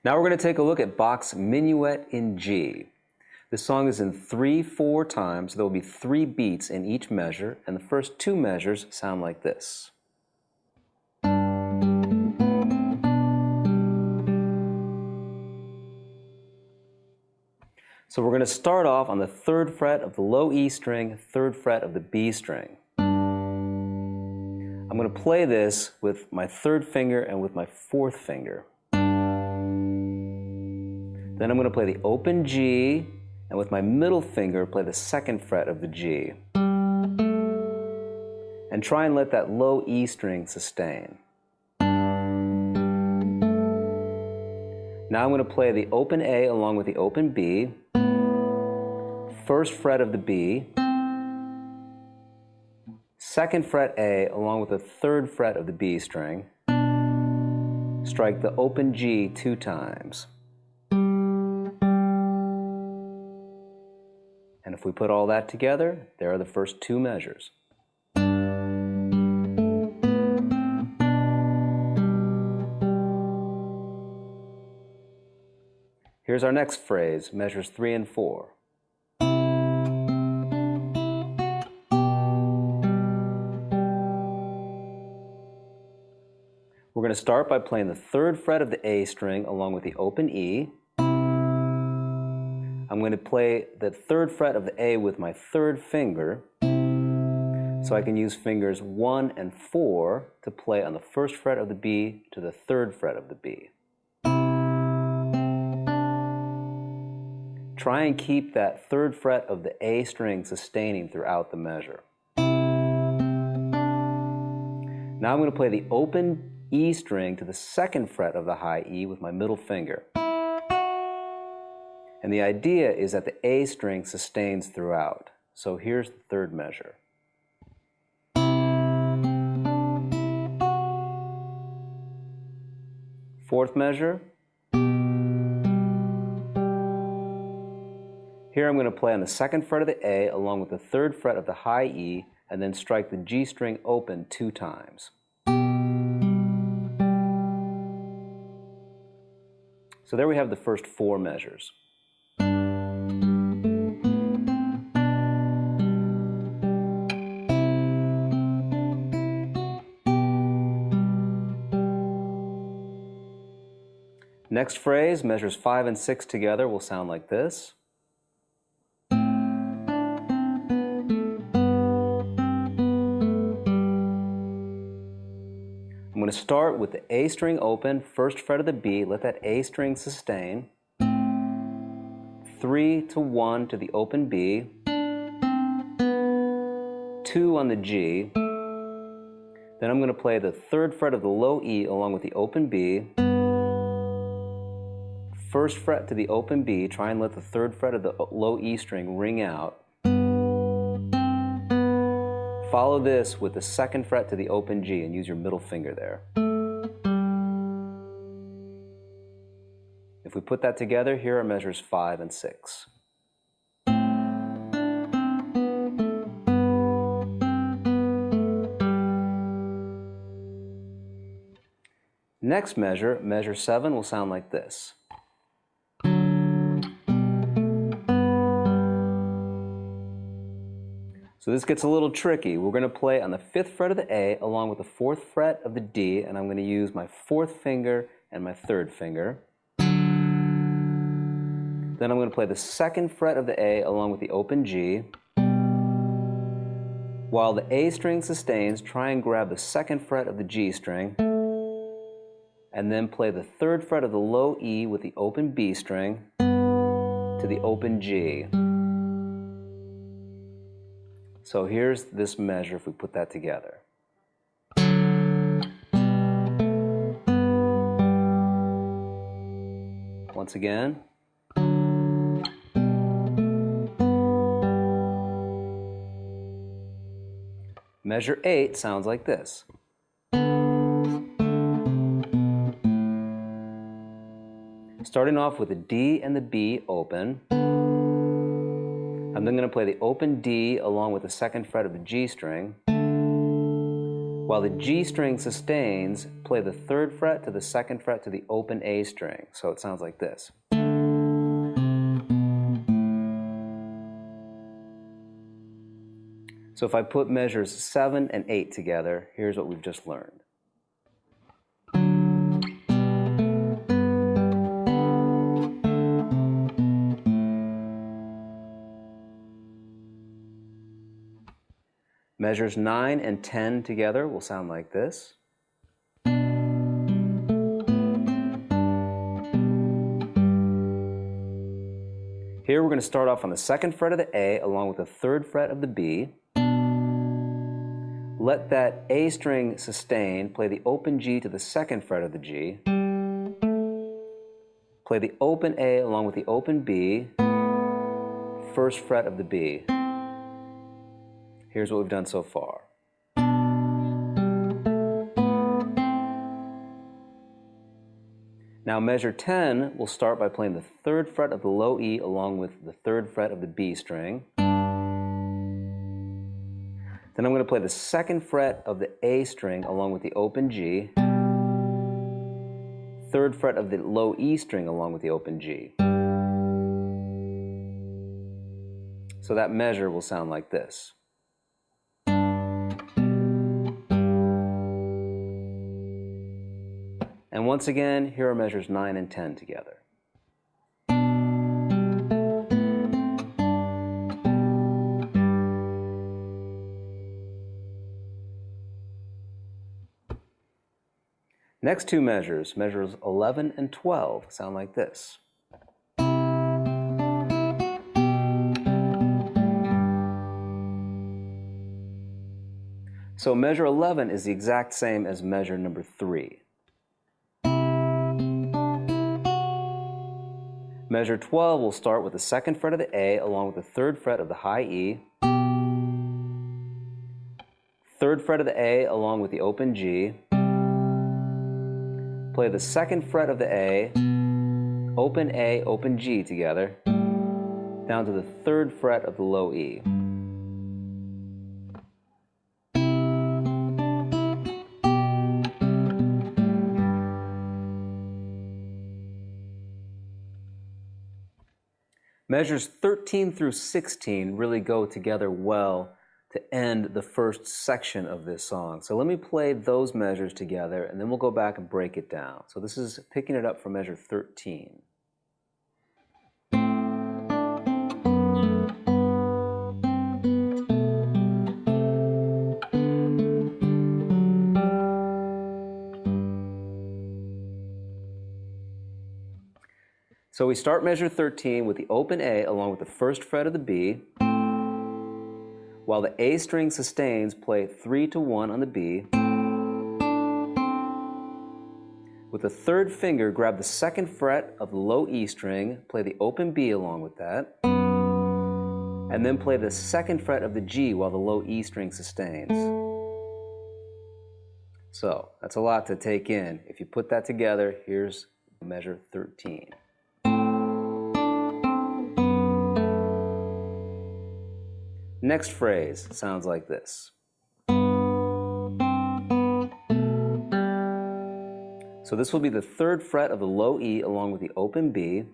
Now we're going to take a look at Bach's Minuet in G. This song is in 3/4 time, so there will be 3 beats in each measure, and the first 2 measures sound like this. So we're going to start off on the 3rd fret of the low E string, 3rd fret of the B string. I'm going to play this with my 3rd finger and with my 4th finger. Then I'm going to play the open G, and with my middle finger play the 2nd fret of the G. And try and let that low E string sustain. Now I'm going to play the open A along with the open B, 1st fret of the B, 2nd fret A along with the 3rd fret of the B string, strike the open G 2 times. And if we put all that together, there are the first 2 measures. Here's our next phrase, measures 3 and 4. We're going to start by playing the 3rd fret of the A string along with the open E. I'm going to play the 3rd fret of the A with my 3rd finger, so I can use fingers 1 and 4 to play on the 1st fret of the B to the 3rd fret of the B. Try and keep that 3rd fret of the A string sustaining throughout the measure. Now I'm going to play the open E string to the 2nd fret of the high E with my middle finger. And the idea is that the A string sustains throughout. So here's the 3rd measure. Fourth measure. Here I'm going to play on the 2nd fret of the A along with the 3rd fret of the high E, and then strike the G string open 2 times. So there we have the first 4 measures. Next phrase, measures 5 and 6 together, will sound like this. I'm going to start with the A string open, 1st fret of the B, let that A string sustain, 3 to 1 to the open B, 2 on the G, then I'm going to play the 3rd fret of the low E along with the open B, 1st fret to the open B, try and let the 3rd fret of the low E string ring out. Follow this with the 2nd fret to the open G and use your middle finger there. If we put that together, here are measures 5 and 6. Next measure, measure 7, will sound like this. So this gets a little tricky. We're going to play on the 5th fret of the A along with the 4th fret of the D, and I'm going to use my 4th finger and my 3rd finger. Then I'm going to play the 2nd fret of the A along with the open G. While the A string sustains, try and grab the 2nd fret of the G string, and then play the 3rd fret of the low E with the open B string to the open G. So here's this measure if we put that together. Once again. Measure 8 sounds like this. Starting off with the D and the B open. I'm then going to play the open D along with the 2nd fret of the G string. While the G string sustains, play the 3rd fret to the 2nd fret to the open A string. So it sounds like this. So if I put measures 7 and 8 together, here's what we've just learned. Measures 9 and 10 together will sound like this. Here we're going to start off on the 2nd fret of the A along with the 3rd fret of the B. Let that A string sustain, play the open G to the 2nd fret of the G. Play the open A along with the open B, 1st fret of the B. Here's what we've done so far. Now measure 10, we'll start by playing the 3rd fret of the low E along with the 3rd fret of the B string. Then I'm going to play the 2nd fret of the A string along with the open G, 3rd fret of the low E string along with the open G. So that measure will sound like this. And once again, here are measures 9 and 10 together. Next two measures, measures 11 and 12, sound like this. So measure 11 is the exact same as measure number 3. Measure 12 will start with the 2nd fret of the A along with the 3rd fret of the high E, 3rd fret of the A along with the open G, play the 2nd fret of the A, open G together, down to the 3rd fret of the low E. Measures 13 through 16 really go together well to end the first section of this song. So let me play those measures together and then we'll go back and break it down. So this is picking it up from measure 13. So we start measure 13 with the open A along with the 1st fret of the B. While the A string sustains, play 3 to 1 on the B. With the 3rd finger, grab the 2nd fret of the low E string, play the open B along with that, and then play the 2nd fret of the G while the low E string sustains. So that's a lot to take in. If you put that together, here's measure 13. Next phrase sounds like this. So this will be the 3rd fret of the low E along with the open B,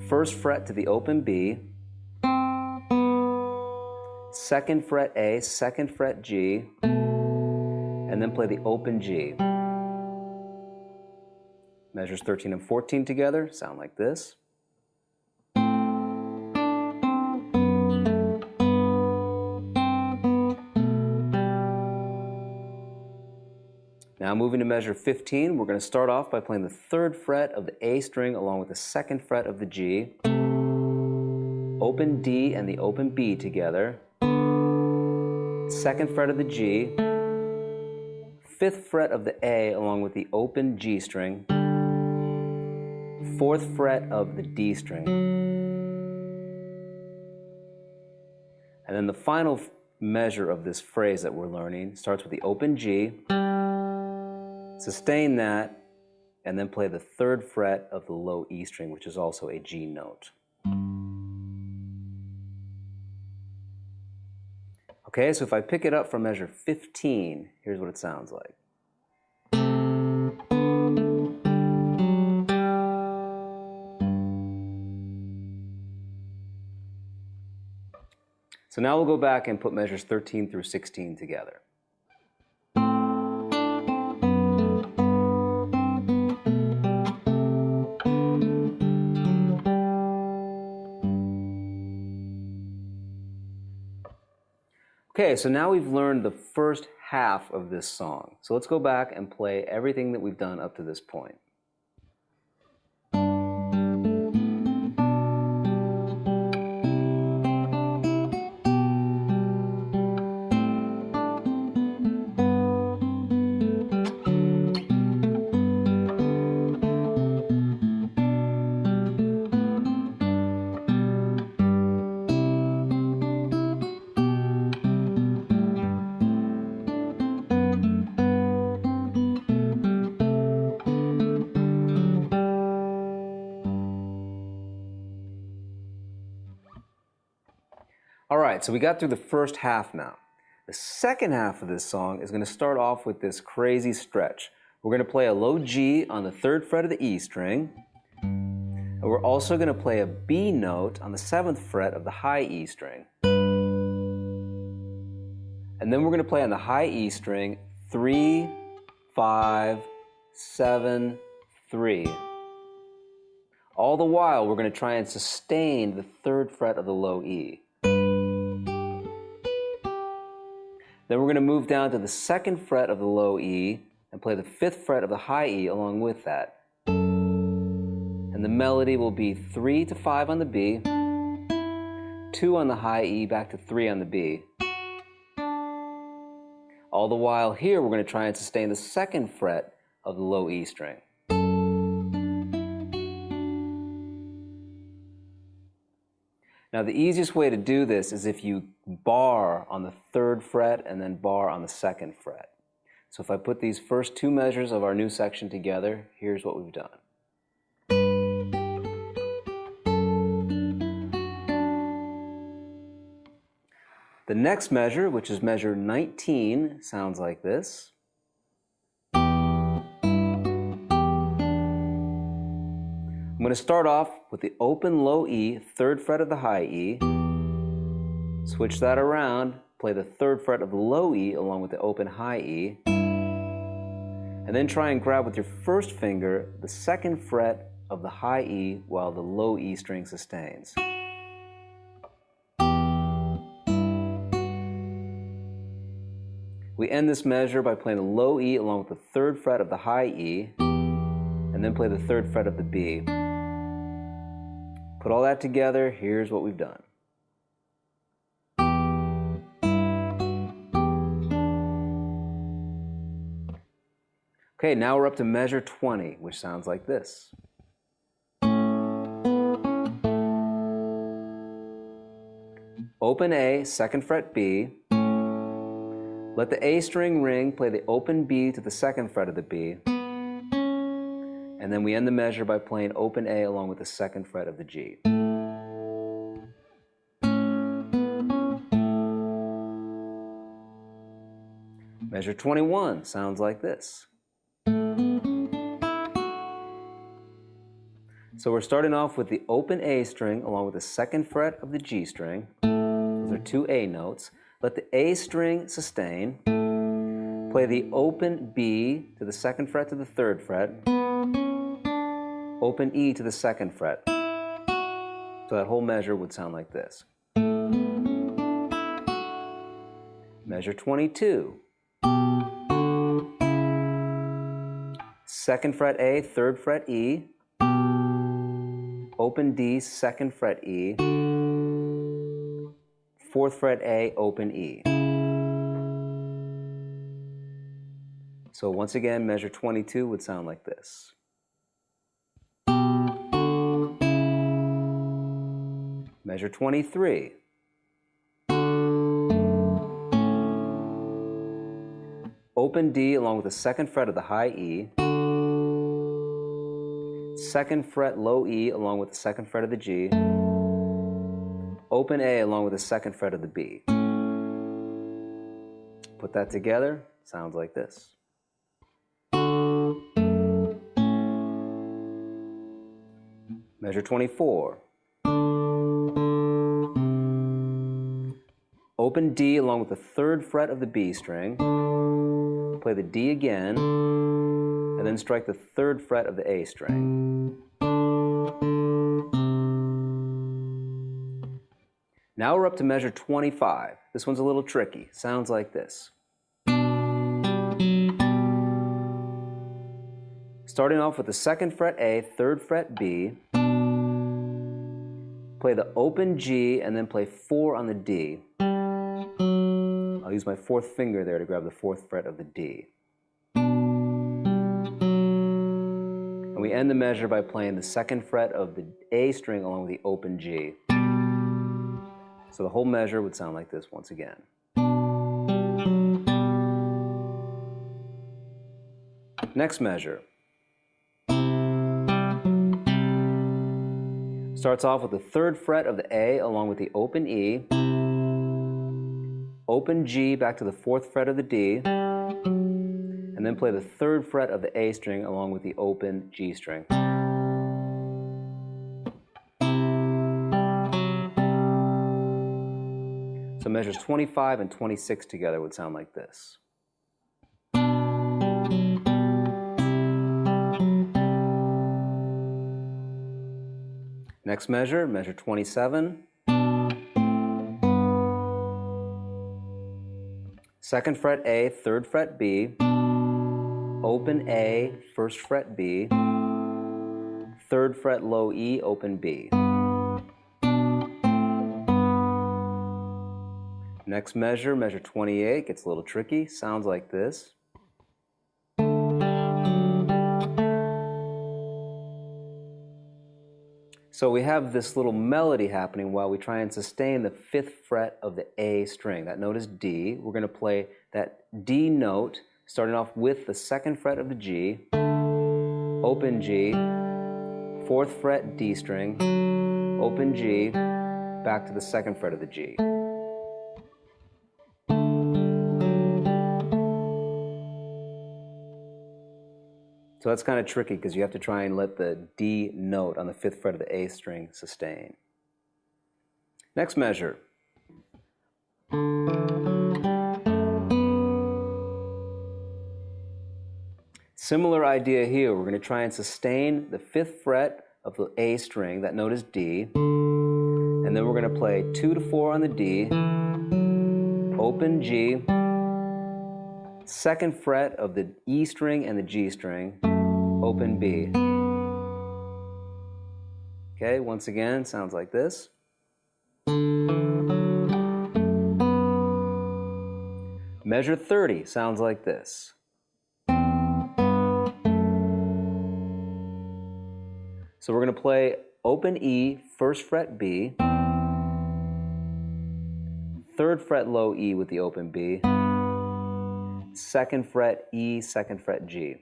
1st fret to the open B, 2nd fret A, 2nd fret G, and then play the open G. Measures 13 and 14 together sound like this. Now moving to measure 15, we're going to start off by playing the 3rd fret of the A string along with the 2nd fret of the G, open D and the open B together, 2nd fret of the G, 5th fret of the A along with the open G string, 4th fret of the D string. And then the final measure of this phrase that we're learning starts with the open G, sustain that, and then play the 3rd fret of the low E string, which is also a G note. Okay, so if I pick it up from measure 15, here's what it sounds like. So now we'll go back and put measures 13 through 16 together. Okay, so now we've learned the first half of this song. So let's go back and play everything that we've done up to this point. All right, so we got through the first half now. The second half of this song is going to start off with this crazy stretch. We're going to play a low G on the 3rd fret of the E string, and we're also going to play a B note on the 7th fret of the high E string. And then we're going to play on the high E string 3, 5, 7, 3. All the while, we're going to try and sustain the 3rd fret of the low E. Then we're going to move down to the 2nd fret of the low E and play the 5th fret of the high E along with that. And the melody will be 3 to 5 on the B, 2 on the high E, back to 3 on the B. All the while here, we're going to try and sustain the 2nd fret of the low E string. Now the easiest way to do this is if you bar on the 3rd fret and then bar on the 2nd fret. So if I put these first 2 measures of our new section together, here's what we've done. The next measure, which is measure 19, sounds like this. I'm going to start off with the open low E, 3rd fret of the high E, switch that around, play the 3rd fret of the low E along with the open high E, and then try and grab with your first finger the 2nd fret of the high E while the low E string sustains. We end this measure by playing the low E along with the 3rd fret of the high E, and then play the 3rd fret of the B. Put all that together, here's what we've done. Okay, now we're up to measure 20, which sounds like this. Open A, 2nd fret B. Let the A string ring, play the open B to the 2nd fret of the B. And then we end the measure by playing open A along with the 2nd fret of the G. Measure 21 sounds like this. So we're starting off with the open A string along with the 2nd fret of the G string. Those are 2 A notes. Let the A string sustain. Play the open B to the 2nd fret to the 3rd fret. Open E to the 2nd fret. So that whole measure would sound like this. Measure 22. 2nd fret A, 3rd fret E. Open D, 2nd fret E. 4th fret A, open E. So once again, measure 22 would sound like this. Measure 23. Open D along with the 2nd fret of the high E. 2nd fret low E along with the 2nd fret of the G. Open A along with the 2nd fret of the B. Put that together, sounds like this. Measure 24. Open D along with the 3rd fret of the B string. Play the D again, and then strike the 3rd fret of the A string. Now we're up to measure 25. This one's a little tricky. Sounds like this. Starting off with the 2nd fret A, 3rd fret B, play the open G and then play 4 on the D. I'll use my 4th finger there to grab the 4th fret of the D. And we end the measure by playing the 2nd fret of the A string along with the open G. So the whole measure would sound like this once again. Next measure. Starts off with the 3rd fret of the A along with the open E, open G back to the 4th fret of the D, and then play the 3rd fret of the A string along with the open G string. So measures 25 and 26 together would sound like this. Next measure, measure 27. 2nd fret A, 3rd fret B, open A, 1st fret B, 3rd fret low E, open B. Next measure, measure 28, gets a little tricky, sounds like this. So we have this little melody happening while we try and sustain the 5th fret of the A string. That note is D. We're going to play that D note starting off with the 2nd fret of the G, open G, 4th fret D string, open G, back to the 2nd fret of the G. So that's kind of tricky because you have to try and let the D note on the 5th fret of the A string sustain. Next measure. Similar idea here. We're going to try and sustain the 5th fret of the A string. That note is D. And then we're going to play 2 to 4 on the D, open G, 2nd fret of the E string and the G string, open B. Okay, once again, sounds like this. Measure 30 sounds like this. So we're going to play open E, 1st fret B, 3rd fret low E with the open B, 2nd fret E, 2nd fret G.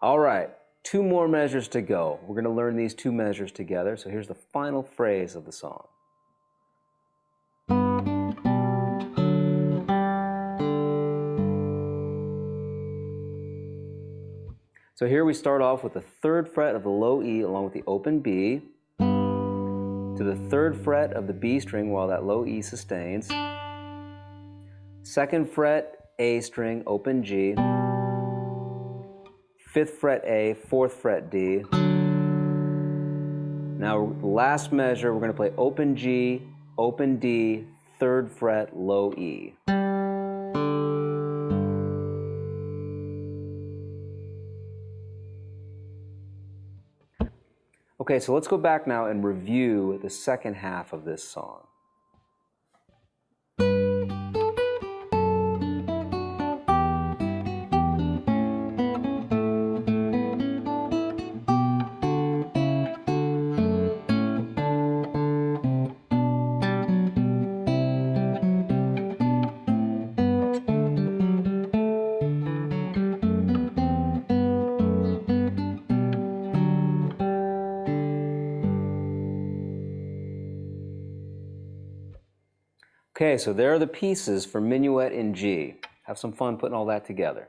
All right, 2 more measures to go. We're going to learn these 2 measures together. So here's the final phrase of the song. So here we start off with the 3rd fret of the low E along with the open B, to the 3rd fret of the B string while that low E sustains, 2nd fret A string, open G, 5th fret A, 4th fret D. Now last measure, we're going to play open G, open D, 3rd fret, low E. Okay, so let's go back now and review the second half of this song. Okay, so there are the pieces for Minuet in G. Have some fun putting all that together.